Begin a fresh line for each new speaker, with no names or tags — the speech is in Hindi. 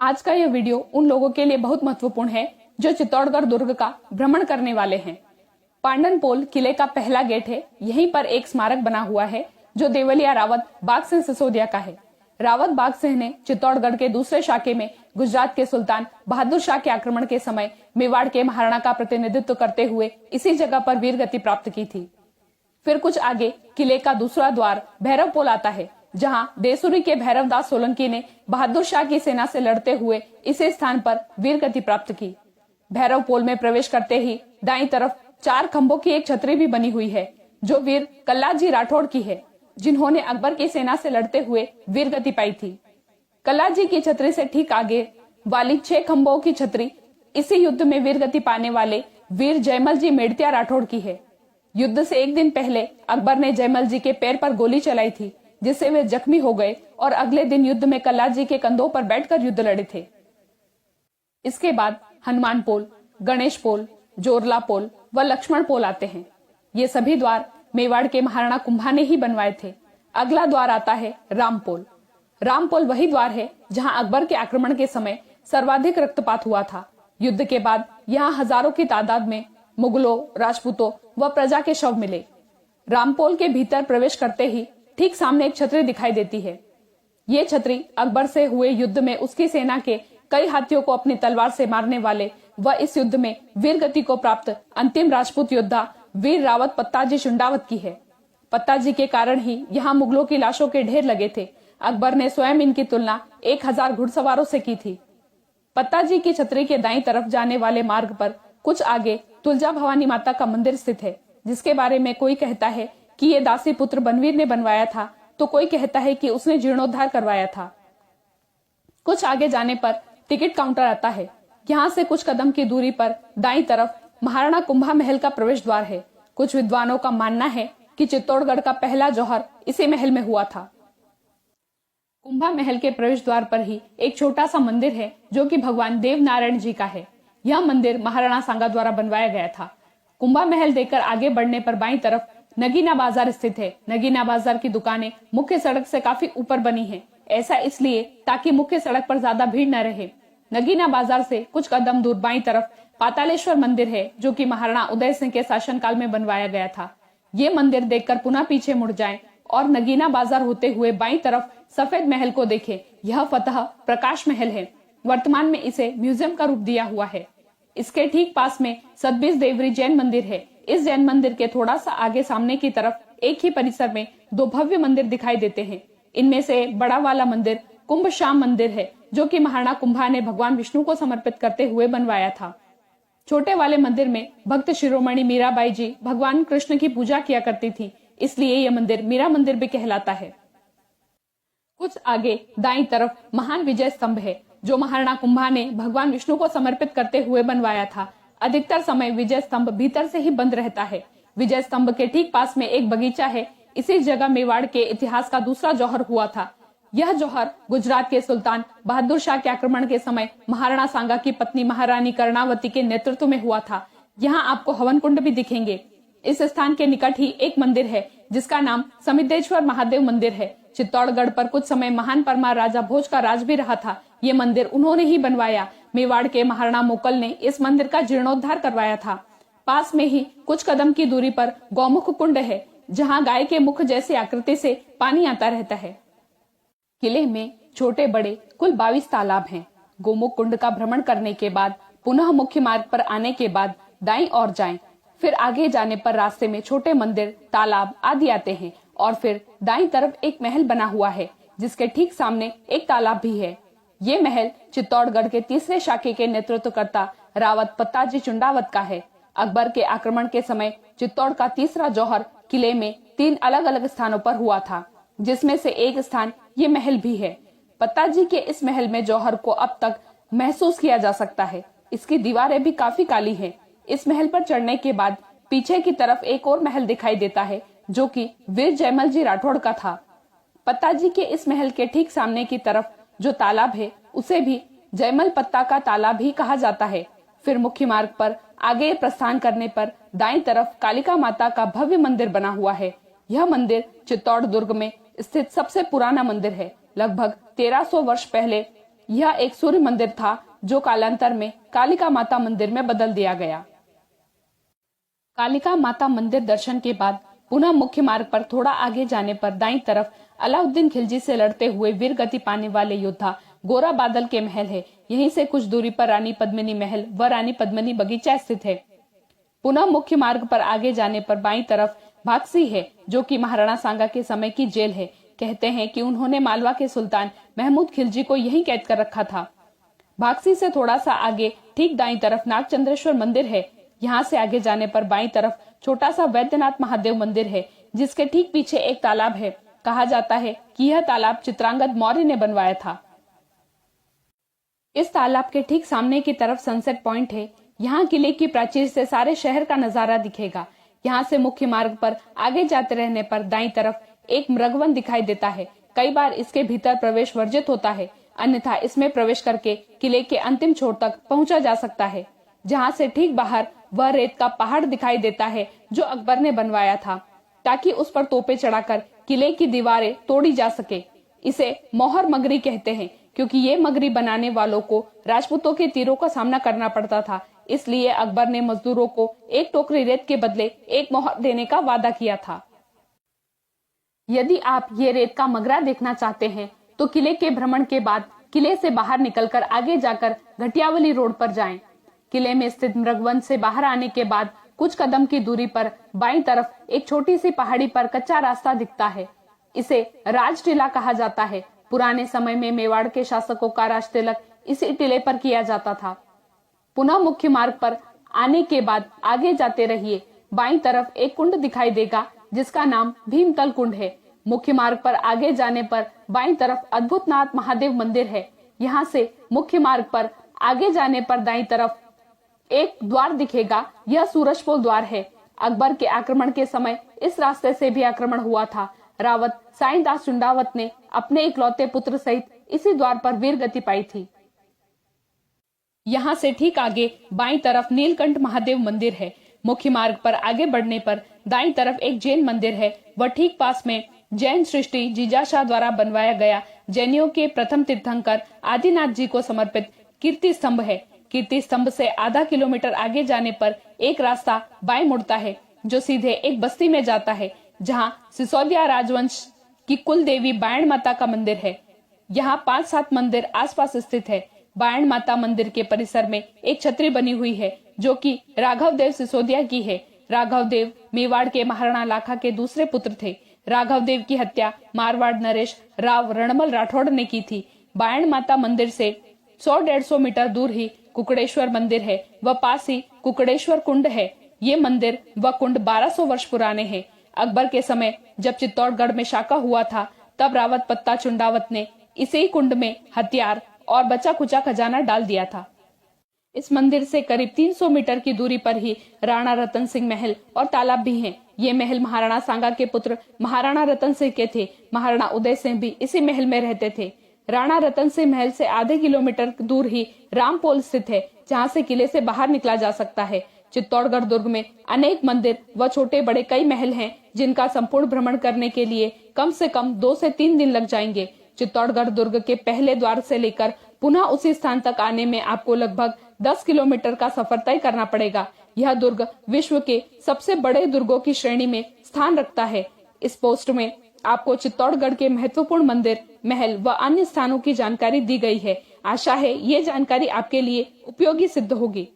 आज का यह वीडियो उन लोगों के लिए बहुत महत्वपूर्ण है जो चित्तौड़गढ़ दुर्ग का भ्रमण करने वाले हैं। पांडनपोल किले का पहला गेट है। यहीं पर एक स्मारक बना हुआ है जो देवलिया रावत बाग सिंह सिसोदिया का है। रावत बाग सिंह ने चित्तौड़गढ़ के दूसरे शाखे में गुजरात के सुल्तान बहादुर शाह के आक्रमण के समय मेवाड़ के महाराणा का प्रतिनिधित्व करते हुए इसी जगह पर वीर गति प्राप्त की थी। फिर कुछ आगे किले का दूसरा द्वार भैरव पोल आता है, जहां देसुरी के भैरव दास सोलंकी ने बहादुर शाह की सेना से लड़ते हुए इसी स्थान पर वीर गति प्राप्त की। भैरव पोल में प्रवेश करते ही दाईं तरफ 4 खंभों की एक छतरी भी बनी हुई है जो वीर कल्लाजी राठौड़ की है, जिन्होंने अकबर की सेना से लड़ते हुए वीर गति पाई थी। कल्लाजी की छतरी से ठीक आगे वाली 6 खंभों की छतरी इसी युद्ध में वीर गति पाने वाले वीर जयमल जी मेड़तिया राठौड़ की है। युद्ध से एक दिन पहले अकबर ने जयमल जी के पैर पर गोली चलाई थी, जिससे वे जख्मी हो गए और अगले दिन युद्ध में कल्लाजी के कंधों पर बैठकर युद्ध लड़े थे। इसके बाद हनुमान पोल, गणेश पोल, जोरला पोल व लक्ष्मण पोल आते हैं। ये सभी द्वार मेवाड़ के महाराणा कुंभा ने ही बनवाए थे। अगला द्वार आता है राम पोल। राम पोल वही द्वार है जहां अकबर के आक्रमण के समय सर्वाधिक रक्तपात हुआ था। युद्ध के बाद यहाँ हजारों की तादाद में मुगलों, राजपूतों व प्रजा के शव मिले। रामपोल के भीतर प्रवेश करते ही ठीक सामने एक छतरी दिखाई देती है। ये छतरी अकबर से हुए युद्ध में उसकी सेना के कई हाथियों को अपनी तलवार से मारने वाले व इस युद्ध में वीर गति को प्राप्त अंतिम राजपूत योद्धा वीर रावत पत्ताजी चुंडावत की है। पत्ताजी के कारण ही यहाँ मुगलों की लाशों के ढेर लगे थे। अकबर ने स्वयं इनकी तुलना 1000 घुड़सवारों से की थी। पत्ताजी की छतरी के दाईं तरफ जाने वाले मार्ग पर कुछ आगे तुलजा भवानी माता का मंदिर स्थित है, जिसके बारे में कोई कहता है कि ये दासी पुत्र बनवीर ने बनवाया था, तो कोई कहता है कि उसने जीर्णोद्धार करवाया था। कुछ आगे जाने पर टिकट काउंटर आता है। यहाँ से कुछ कदम की दूरी पर दाईं तरफ महाराणा कुंभा महल का प्रवेश द्वार है। कुछ विद्वानों का मानना है कि चित्तौड़गढ़ का पहला जौहर इसी महल में हुआ था। कुंभा महल के प्रवेश द्वार पर ही एक छोटा सा मंदिर है जो कि भगवान देव नारायण जी का है। यह मंदिर महाराणा सांगा द्वारा बनवाया गया था। कुंभा महल देखकर आगे बढ़ने पर बाईं तरफ नगीना बाजार स्थित है। नगीना बाजार की दुकानें मुख्य सड़क से काफी ऊपर बनी हैं। ऐसा इसलिए ताकि मुख्य सड़क पर ज्यादा भीड़ न रहे। नगीना बाजार से कुछ कदम दूर बाईं तरफ पातालेश्वर मंदिर है जो कि महाराणा उदय सिंह के शासनकाल में बनवाया गया था। ये मंदिर देखकर पुनः पीछे मुड़ जाएं और नगीना बाजार होते हुए बाईं तरफ सफेद महल को देखें। यह फतह प्रकाश महल है। वर्तमान में इसे म्यूजियम का रूप दिया हुआ है। इसके ठीक पास में सतबीज देवरी जैन मंदिर है। इस जैन मंदिर के थोड़ा सा आगे सामने की तरफ एक ही परिसर में 2 भव्य मंदिर दिखाई देते हैं। इनमें से बड़ा वाला मंदिर कुंभ श्याम मंदिर है जो कि महाराणा कुंभा ने भगवान विष्णु को समर्पित करते हुए बनवाया था। छोटे वाले मंदिर में भक्त शिरोमणि मीराबाई जी भगवान कृष्ण की पूजा किया करती थी, इसलिए यह मंदिर मीरा मंदिर भी कहलाता है। कुछ आगे दाईं तरफ महान विजय स्तंभ है जो महाराणा कुंभा ने भगवान विष्णु को समर्पित करते हुए बनवाया था। अधिकतर समय विजय स्तंभ भीतर से ही बंद रहता है। विजय स्तंभ के ठीक पास में एक बगीचा है। इसी जगह मेवाड़ के इतिहास का दूसरा जौहर हुआ था। यह जौहर गुजरात के सुल्तान बहादुर शाह के आक्रमण के समय महाराणा सांगा की पत्नी महारानी कर्णावती के नेतृत्व में हुआ था। यहाँ आपको हवन कुंड भी दिखेंगे। इस स्थान के निकट ही एक मंदिर है जिसका नाम समिद्धेश्वर महादेव मंदिर है। चित्तौड़गढ़ पर कुछ समय महान परमार राजा भोज का राज भी रहा था। ये मंदिर उन्होंने ही बनवाया। मेवाड़ के महाराणा मोकल ने इस मंदिर का जीर्णोद्धार करवाया था। पास में ही कुछ कदम की दूरी पर गौमुख कुंड है जहां गाय के मुख जैसी आकृति से पानी आता रहता है। किले में छोटे बड़े कुल 22 तालाब हैं। गोमुख कुंड का भ्रमण करने के बाद पुनः मुख्य मार्ग पर आने के बाद दाईं ओर जाएं। फिर आगे जाने पर रास्ते में छोटे मंदिर, तालाब आदि आते हैं और फिर दाईं तरफ एक महल बना हुआ है जिसके ठीक सामने एक तालाब भी है। ये महल चित्तौड़गढ़ के तीसरे शाखे के नेतृत्वकर्ता रावत पत्ताजी चुंडावत का है। अकबर के आक्रमण के समय चित्तौड़ का तीसरा जौहर किले में 3 अलग अलग स्थानों पर हुआ था, जिसमें से एक स्थान ये महल भी है। पत्ताजी के इस महल में जौहर को अब तक महसूस किया जा सकता है। इसकी दीवारें भी काफी काली हैं। इस महल पर चढ़ने के बाद पीछे की तरफ एक और महल दिखाई देता है जो कि वीर जयमल जी राठौड़ का था। पत्ताजी के इस महल के ठीक सामने की तरफ जो तालाब है उसे भी जयमल पत्ता का तालाब ही कहा जाता है। फिर मुख्य मार्ग पर आगे प्रस्थान करने पर दाईं तरफ कालिका माता का भव्य मंदिर बना हुआ है। यह मंदिर चित्तौड़ दुर्ग में स्थित सबसे पुराना मंदिर है। लगभग 1300 वर्ष पहले यह एक सूर्य मंदिर था जो कालांतर में कालिका माता मंदिर में बदल दिया गया। कालिका माता मंदिर दर्शन के बाद पुनः मुख्य मार्ग पर थोड़ा आगे जाने पर दाईं तरफ अलाउद्दीन खिलजी से लड़ते हुए वीर गति पाने वाले योद्धा गोरा बादल के महल है। यहीं से कुछ दूरी पर रानी पद्मिनी महल व रानी पद्मिनी बगीचा स्थित है। पुनः मुख्य मार्ग पर आगे जाने पर बाईं तरफ भागसी है, जो कि महाराणा सांगा के समय की जेल है। कहते हैं कि उन्होंने मालवा के सुल्तान महमूद खिलजी को यहीं कैद कर रखा था। भागसी से थोड़ा सा आगे ठीक दाईं तरफ नागचंद्रेश्वर मंदिर है। यहाँ से आगे जाने पर बाईं तरफ छोटा सा वैद्यनाथ महादेव मंदिर है, जिसके ठीक पीछे एक तालाब है। कहा जाता है कि यह तालाब चित्रांगद मौर्य ने बनवाया था। इस तालाब के ठीक सामने की तरफ सनसेट पॉइंट है। यहाँ किले की प्राचीर से सारे शहर का नजारा दिखेगा। यहाँ से मुख्य मार्ग पर आगे जाते रहने पर दाईं तरफ एक मृगवन दिखाई देता है। कई बार इसके भीतर प्रवेश वर्जित होता है, अन्यथा इसमें प्रवेश करके किले के अंतिम छोर तक पहुंचा जा सकता है। जहाँ से ठीक बाहर वह रेत का पहाड़ दिखाई देता है जो अकबर ने बनवाया था, ताकि उस पर तोपें चढ़ाकर किले की दीवारें तोड़ी जा सके। इसे मोहर मगरी कहते हैं, क्योंकि ये मगरी बनाने वालों को राजपूतों के तीरों का सामना करना पड़ता था। इसलिए अकबर ने मजदूरों को एक टोकरी रेत के बदले एक मोहर देने का वादा किया था। यदि आप ये रेत का मगरा देखना चाहते हैं तो किले के भ्रमण के बाद किले से बाहर निकलकर आगे जाकर घटियावली रोड पर जाएं। किले में स्थित मृगवन से बाहर आने के बाद कुछ कदम की दूरी पर बाईं तरफ एक छोटी सी पहाड़ी पर कच्चा रास्ता दिखता है। इसे राज टीला कहा जाता है। पुराने समय में मेवाड़ के शासकों का राज तिलक इसी टीले पर किया जाता था। पुनः मुख्य मार्ग पर आने के बाद आगे जाते रहिए। बाईं तरफ एक कुंड दिखाई देगा जिसका नाम भीमतल कुंड है। मुख्य मार्ग पर आगे जाने पर बाईं तरफ अद्भुतनाथ महादेव मंदिर है। यहाँ से मुख्य मार्ग पर आगे जाने पर दाईं तरफ एक द्वार दिखेगा। यह सूरजपोल द्वार है। अकबर के आक्रमण के समय इस रास्ते से भी आक्रमण हुआ था। रावत साईदास चुंडावत ने अपने इकलौते पुत्र सहित इसी द्वार पर वीर गति पाई थी। यहाँ से ठीक आगे बाईं तरफ नीलकंठ महादेव मंदिर है। मुख्य मार्ग पर आगे बढ़ने पर दाईं तरफ एक जैन मंदिर है। वह ठीक पास में जैन सृष्टि जीजाशाह द्वारा बनवाया गया जैनियों के प्रथम तीर्थंकर आदिनाथ जी को समर्पित कीर्ति स्तंभ है। कीर्ति स्तंभ से आधा किलोमीटर आगे जाने पर एक रास्ता बाएं मुड़ता है जो सीधे एक बस्ती में जाता है, जहाँ सिसोदिया राजवंश की कुल देवी बायण माता का मंदिर है। यहाँ 5-7 मंदिर आसपास स्थित है। बायण माता मंदिर के परिसर में एक छतरी बनी हुई है जो कि राघव देव सिसोदिया की है। राघव देव मेवाड़ के महाराणा लाखा के दूसरे पुत्र थे। राघव देव की हत्या मारवाड़ नरेश राव रणमल राठौड़ ने की थी। बायण माता मंदिर से 100-150 मीटर दूर ही कुकड़ेश्वर मंदिर है व पास ही कुकड़ेश्वर कुंड है। ये मंदिर व कुंड 1200 वर्ष पुराने हैं। अकबर के समय जब चित्तौड़गढ़ में शाका हुआ था, तब रावत पत्ता चुंडावत ने इसी ही कुंड में हथियार और बचा कुचा खजाना डाल दिया था। इस मंदिर से करीब 300 मीटर की दूरी पर ही राणा रतन सिंह महल और तालाब भी हैं। ये महल महाराणा सांगा के पुत्र महाराणा रतन सिंह के थे। महाराणा उदय सिंह भी इसी महल में रहते थे। राणा रतन सिंह महल से आधे किलोमीटर दूर ही रामपोल स्थित है, जहाँ से किले से बाहर निकला जा सकता है। चित्तौड़गढ़ दुर्ग में अनेक मंदिर व छोटे बड़े कई महल हैं, जिनका संपूर्ण भ्रमण करने के लिए कम से कम 2 से 3 दिन लग जाएंगे। चित्तौड़गढ़ दुर्ग के पहले द्वार से लेकर पुनः उसी स्थान तक आने में आपको लगभग 10 किलोमीटर का सफर तय करना पड़ेगा। यह दुर्ग विश्व के सबसे बड़े दुर्गों की श्रेणी में स्थान रखता है। इस पोस्ट में आपको चित्तौड़गढ़ के महत्वपूर्ण मंदिर, महल व अन्य स्थानों की जानकारी दी गई है। आशा है ये जानकारी आपके लिए उपयोगी सिद्ध होगी।